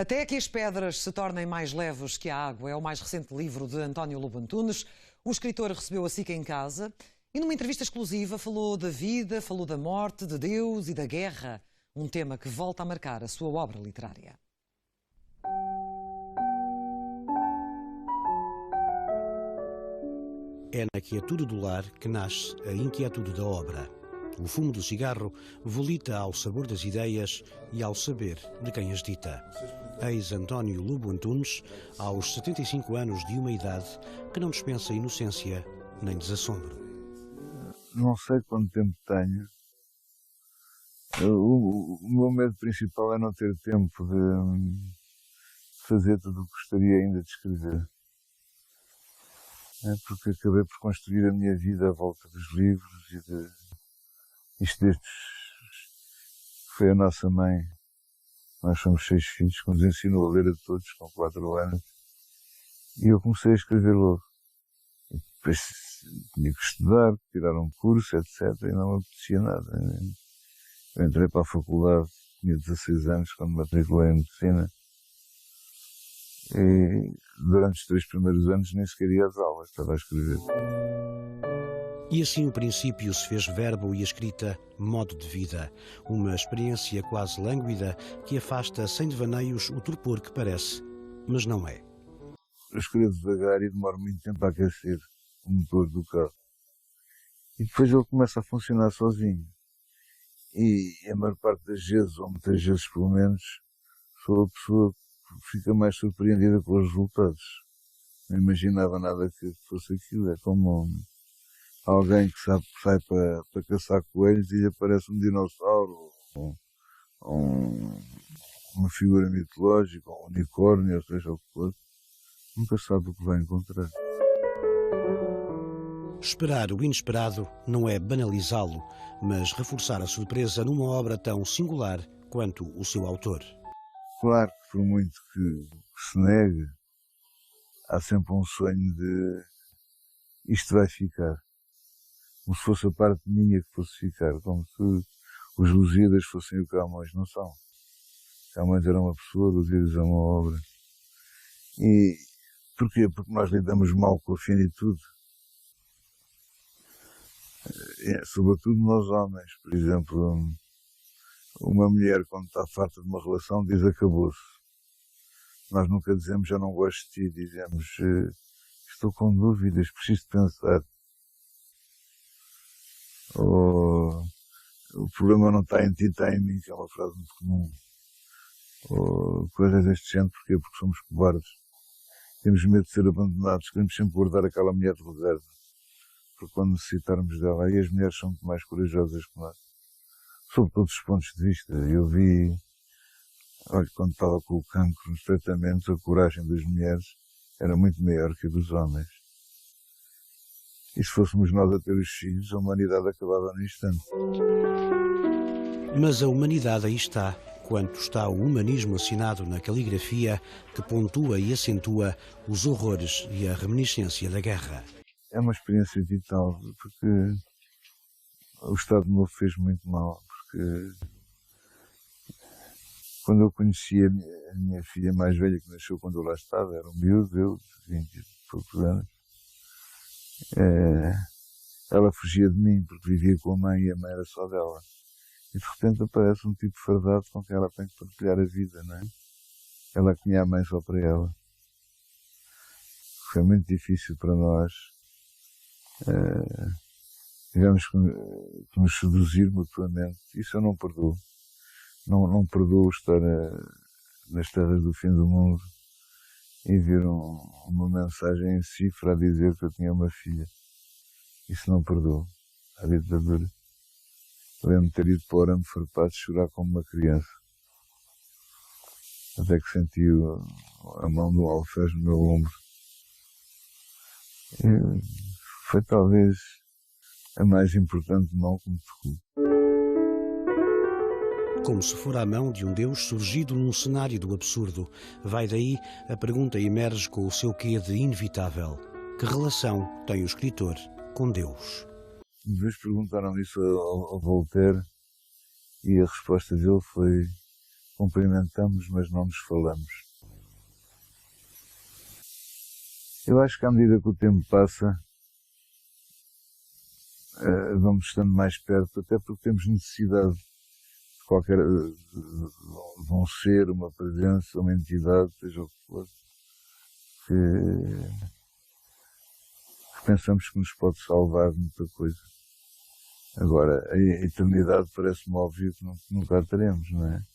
Até que as pedras se tornem mais leves que a água é o mais recente livro de António Lobo Antunes. O escritor recebeu a SIC em casa e numa entrevista exclusiva falou da vida, falou da morte, de Deus e da guerra. Um tema que volta a marcar a sua obra literária. É na quietude do lar que nasce a inquietude da obra. O fumo do cigarro volita ao sabor das ideias e ao saber de quem as dita. Eis António Lobo Antunes, aos 75 anos de uma idade que não dispensa inocência nem desassombro. Não sei quanto tempo tenho. O meu medo principal é não ter tempo de fazer tudo o que gostaria ainda de escrever. Porque acabei por construir a minha vida à volta dos livros e isto desde foi a nossa mãe. Nós somos 6 filhos, que nos ensinou a ler a todos com 4 anos. E eu comecei a escrever logo. E depois tinha que estudar, tirar um curso, etc. E não me apetecia nada. Eu entrei para a faculdade, tinha 16 anos, quando me matriculei em medicina. E durante os 3 primeiros anos nem sequer ia às aulas, estava a escrever. E assim o princípio se fez verbo e a escrita modo de vida. Uma experiência quase lânguida que afasta sem devaneios o torpor que parece, mas não é. Eu escrevo devagar e demoro muito tempo a aquecer o motor do carro. E depois ele começa a funcionar sozinho. E a maior parte das vezes, ou muitas vezes pelo menos, sou a pessoa que fica mais surpreendida com os resultados. Não imaginava nada que fosse aquilo. É como alguém que sabe que sai para caçar coelhos e lhe aparece um dinossauro, ou uma figura mitológica, um unicórnio, ou seja o que for. Nunca sabe o que vai encontrar. Esperar o inesperado não é banalizá-lo, mas reforçar a surpresa numa obra tão singular quanto o seu autor. Claro que por muito que se negue, há sempre um sonho de isto vai ficar. Como se fosse a parte minha que fosse ficar, como se os Lusíadas fossem o Camões, não são. Camões era uma pessoa, Lusíadas é uma obra. E porquê? Porque nós lidamos mal com a finitude. Sobretudo nós homens, por exemplo, uma mulher quando está farta de uma relação diz acabou-se. Nós nunca dizemos já não gosto de ti, dizemos estou com dúvidas, preciso de pensar. Ou o problema não está em ti, está em mim, que é uma frase muito comum. Ou coisas deste género, porquê? Porque somos cobardes. Temos medo de ser abandonados, queremos sempre guardar aquela mulher de reserva. Porque quando necessitarmos dela, aí as mulheres são muito mais corajosas que nós. Sob todos os pontos de vista. Eu vi, olha, quando estava com o cancro nos tratamentos, a coragem das mulheres era muito maior que a dos homens. E se fôssemos nós a ter os filhos, a humanidade acabava no instante. Mas a humanidade aí está, quanto está o humanismo assinado na caligrafia que pontua e acentua os horrores e a reminiscência da guerra. É uma experiência vital, porque o Estado Novo fez muito mal, porque quando eu conheci a minha filha mais velha, que nasceu quando eu lá estava, era um miúdo, eu, de 20 e poucos anos, ela fugia de mim, porque vivia com a mãe e a mãe era só dela. E de repente aparece um tipo fardado com quem ela tem que partilhar a vida, não é? Ela tinha a mãe só para ela. Foi muito difícil para nós. Tivemos que nos seduzir mutuamente. Isso eu não perdoo. Não perdoo estar nas terras do fim do mundo e ver uma mensagem em cifra a dizer que eu tinha uma filha. Isso não perdoo. A ditadura. Lembro-me ter ido para o arame farpado chorar como uma criança. Até que senti a mão do alfés no meu ombro. E foi talvez a mais importante mão que me tocou. Como se fora a mão de um Deus surgido num cenário do absurdo. Vai daí a pergunta emerge com o seu quê de inevitável. Que relação tem o escritor com Deus? Uma vez perguntaram isso ao Voltaire e a resposta dele foi: cumprimentamos, mas não nos falamos. Eu acho que à medida que o tempo passa, vamos estando mais perto, até porque temos necessidade de qualquer, de um ser, uma presença, uma entidade, seja o que for, que pensamos que nos pode salvar de muita coisa. Agora, a eternidade parece-me óbvio que nunca a teremos, não é?